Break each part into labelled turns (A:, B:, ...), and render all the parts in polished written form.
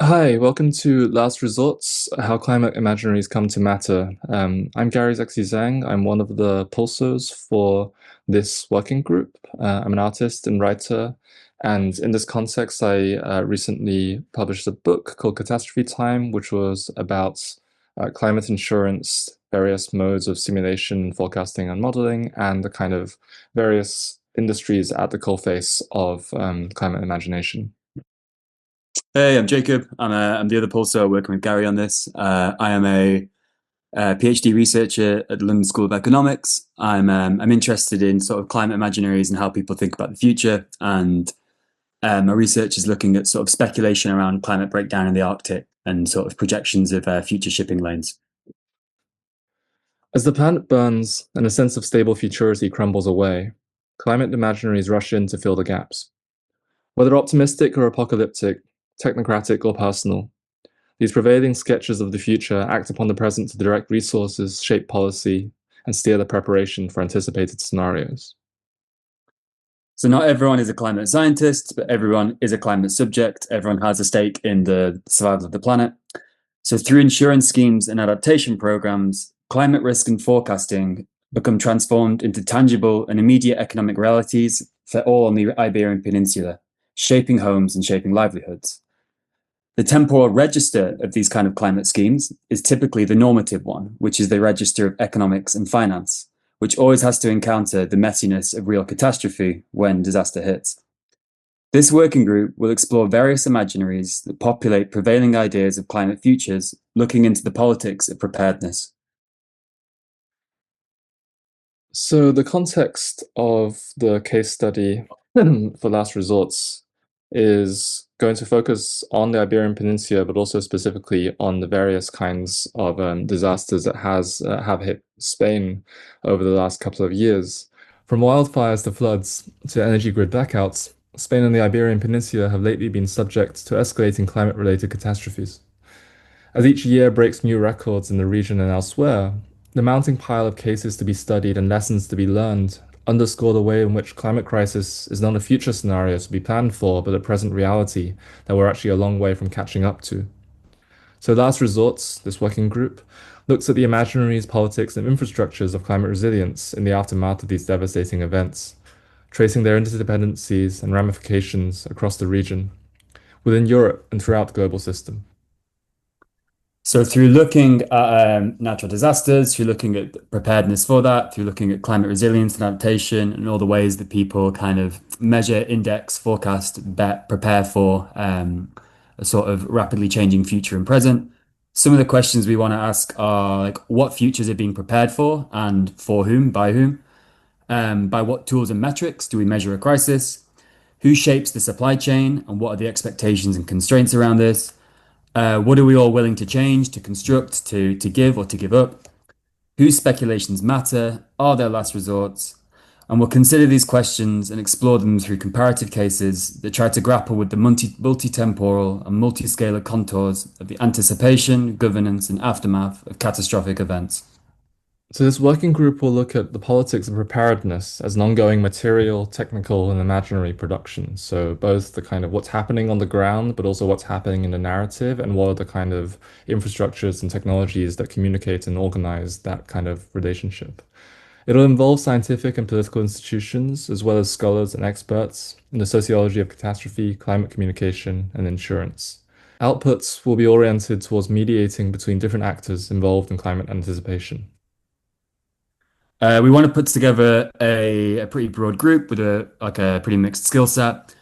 A: Hi, welcome to Last Resorts, How Climate Imaginaries Come to Matter. I'm Zhexi Zhang. I'm one of the pulsos for this working group. I'm an artist and writer, and in this context, I recently published a book called Catastrophe Time, which was about climate insurance, various modes of simulation, forecasting, and modeling, and the kind of various industries at the coalface of climate imagination.
B: Hey, I'm Jacob. I'm the other pulsar working with Gary on this. I am a PhD researcher at the London School of Economics. I'm interested in sort of climate imaginaries and how people think about the future. And my research is looking at sort of speculation around climate breakdown in the Arctic and sort of projections of future shipping lanes.
A: As the planet burns and a sense of stable futurity crumbles away, climate imaginaries rush in to fill the gaps. Whether optimistic or apocalyptic, technocratic or personal, these prevailing sketches of the future act upon the present to direct resources, shape policy, and steer the preparation for anticipated scenarios.
B: So not everyone is a climate scientist, but everyone is a climate subject. Everyone has a stake in the survival of the planet. So through insurance schemes and adaptation programs, climate risk and forecasting become transformed into tangible and immediate economic realities for all on the Iberian Peninsula, shaping homes and shaping livelihoods. The temporal register of these kind of climate schemes is typically the normative one, which is the register of economics and finance, which always has to encounter the messiness of real catastrophe when disaster hits. This working group will explore various imaginaries that populate prevailing ideas of climate futures, looking into the politics of preparedness.
A: So the context of the case study for Last Resorts is going to focus on the Iberian Peninsula, but also specifically on the various kinds of disasters that have hit Spain over the last couple of years. From wildfires to floods to energy grid blackouts, Spain and the Iberian Peninsula have lately been subject to escalating climate-related catastrophes. As each year breaks new records in the region and elsewhere, the mounting pile of cases to be studied and lessons to be learned underscore the way in which climate crisis is not a future scenario to be planned for, but a present reality that we're actually a long way from catching up to. So Last Resorts, this working group, looks at the imaginaries, politics, and infrastructures of climate resilience in the aftermath of these devastating events, tracing their interdependencies and ramifications across the region, within Europe and throughout the global system.
B: So through looking at natural disasters, through looking at preparedness for that, through looking at climate resilience and adaptation and all the ways that people kind of measure, index, forecast, bet, prepare for a sort of rapidly changing future and present. Some of the questions we want to ask are like, what futures are being prepared for and for whom, by whom? By what tools and metrics do we measure a crisis? Who shapes the supply chain and what are the expectations and constraints around this? What are we all willing to change, to construct, to give or to give up? Whose speculations matter? Are there last resorts? And we'll consider these questions and explore them through comparative cases that try to grapple with the multi-temporal and multi-scalar contours of the anticipation, governance, and aftermath of catastrophic events.
A: So this working group will look at the politics of preparedness as an ongoing material, technical, and imaginary production. So both the kind of what's happening on the ground, but also what's happening in the narrative, and what are the kind of infrastructures and technologies that communicate and organize that kind of relationship. It'll involve scientific and political institutions, as well as scholars and experts in the sociology of catastrophe, climate communication, and insurance. Outputs will be oriented towards mediating between different actors involved in climate anticipation.
B: We want to put together a pretty broad group with a pretty mixed skill set.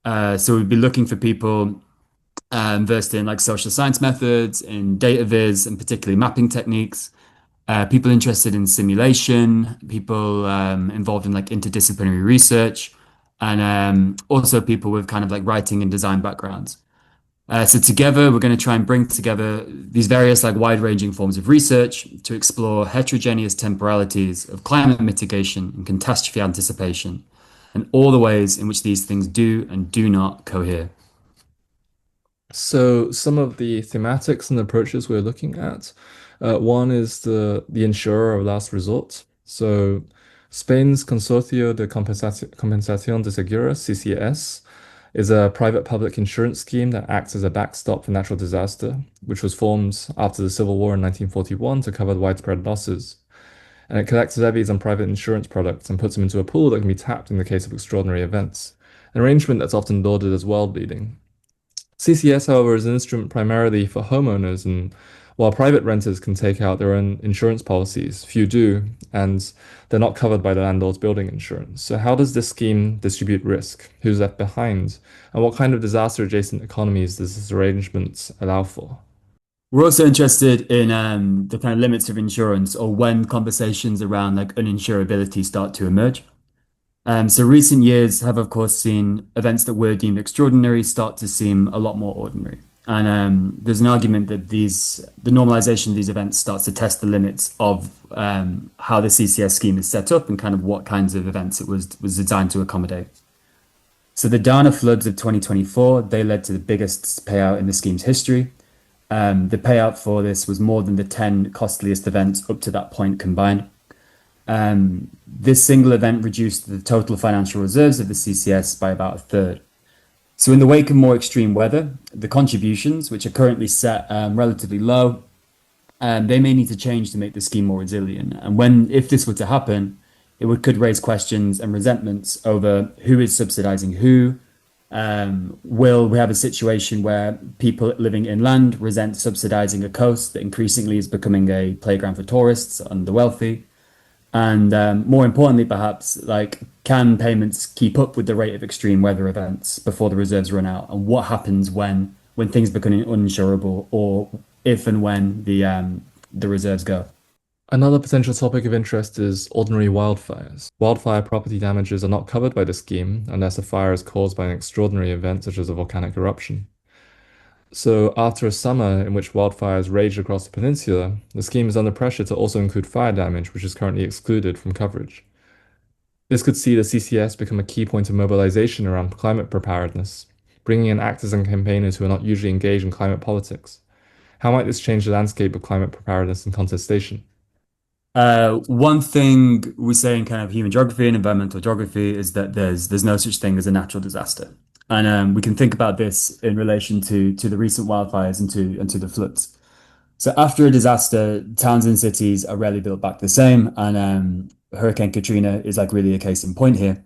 B: So we'd be looking for people versed in like social science methods, in data viz, and particularly mapping techniques. People interested in simulation, people involved in like interdisciplinary research, and also people with kind of like writing and design backgrounds. So together, we're going to try and bring together these various like wide-ranging forms of research to explore heterogeneous temporalities of climate mitigation and catastrophe anticipation, and all the ways in which these things do and do not cohere.
A: So some of the thematics and approaches we're looking at, one is the insurer of last resort. So Spain's Consorcio de Compensación de Seguros, CCS, is a private public insurance scheme that acts as a backstop for natural disaster, which was formed after the Civil War in 1941 to cover widespread losses. And it collects levies on private insurance products and puts them into a pool that can be tapped in the case of extraordinary events, an arrangement that's often lauded as world-leading. CCS, however, is an instrument primarily for homeowners, and while private renters can take out their own insurance policies, few do, and they're not covered by the landlord's building insurance. So how does this scheme distribute risk? Who's left behind? And what kind of disaster-adjacent economies does this arrangement allow for?
B: We're also interested in the kind of limits of insurance or when conversations around like uninsurability start to emerge. So recent years have, of course, seen events that were deemed extraordinary start to seem a lot more ordinary. And there's an argument that the normalization of these events starts to test the limits of how the CCS scheme is set up and kind of what kinds of events it was designed to accommodate. So the Dana floods of 2024, they led to the biggest payout in the scheme's history. The payout for this was more than the 10 costliest events up to that point combined. This single event reduced the total financial reserves of the CCS by about a third. So in the wake of more extreme weather, the contributions, which are currently set relatively low, they may need to change to make the scheme more resilient. And if this were to happen, could raise questions and resentments over who is subsidizing who. Will we have a situation where people living inland resent subsidizing a coast that increasingly is becoming a playground for tourists and the wealthy? And more importantly, perhaps, like, can payments keep up with the rate of extreme weather events before the reserves run out? And what happens when things become uninsurable, or if and when the reserves go?
A: Another potential topic of interest is ordinary wildfires. Wildfire property damages are not covered by the scheme unless a fire is caused by an extraordinary event such as a volcanic eruption. So after a summer in which wildfires raged across the peninsula, the scheme is under pressure to also include fire damage, which is currently excluded from coverage. This could see the CCS become a key point of mobilization around climate preparedness, bringing in actors and campaigners who are not usually engaged in climate politics. How might this change the landscape of climate preparedness and contestation?
B: One thing we say in kind of human geography and environmental geography is that there's no such thing as a natural disaster, and we can think about this in relation to the recent wildfires and to the floods. So after a disaster, towns and cities are rarely built back the same, and Hurricane Katrina is like really a case in point here.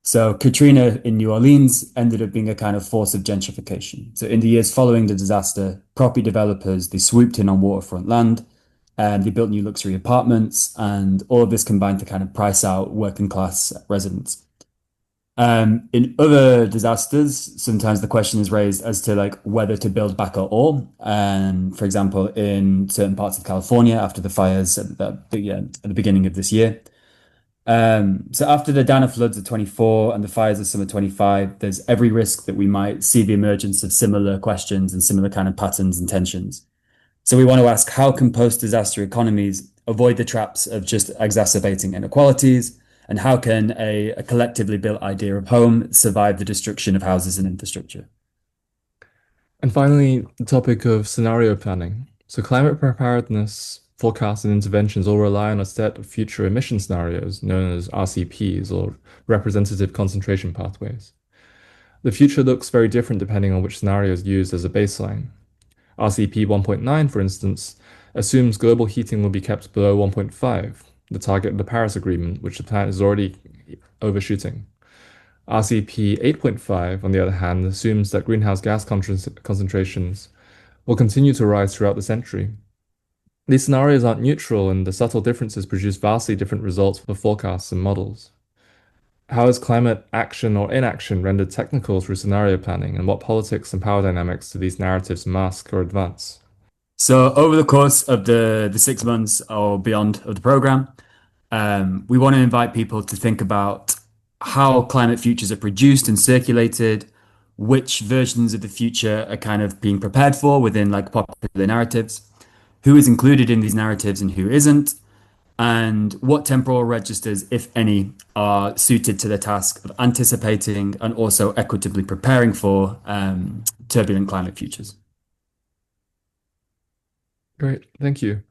B: So Katrina in New Orleans ended up being a kind of force of gentrification. So in the years following the disaster, property developers, they swooped in on waterfront land and they built new luxury apartments, and all of this combined to kind of price out working class residents. In other disasters, sometimes the question is raised as to like whether to build back at all. And for example, in certain parts of California after the fires at the beginning of this year. So after the Dana floods of 24 and the fires of summer 25, there's every risk that we might see the emergence of similar questions and similar kind of patterns and tensions. So we want to ask, how can post-disaster economies avoid the traps of just exacerbating inequalities? And how can a collectively built idea of home survive the destruction of houses and infrastructure?
A: And finally, the topic of scenario planning. So climate preparedness, forecasts, and interventions all rely on a set of future emission scenarios known as RCPs, or representative concentration pathways. The future looks very different depending on which scenario is used as a baseline. RCP 1.9, for instance, assumes global heating will be kept below 1.5, the target of the Paris Agreement, which the planet is already overshooting. RCP 8.5, on the other hand, assumes that greenhouse gas concentrations will continue to rise throughout the century. These scenarios aren't neutral, and the subtle differences produce vastly different results for forecasts and models. How is climate action or inaction rendered technical through scenario planning, and what politics and power dynamics do these narratives mask or advance?
B: So over the course of the 6 months or beyond of the program, we want to invite people to think about how climate futures are produced and circulated, which versions of the future are kind of being prepared for within like popular narratives, who is included in these narratives and who isn't, and what temporal registers, if any, are suited to the task of anticipating and also equitably preparing for turbulent climate futures.
A: Great, thank you.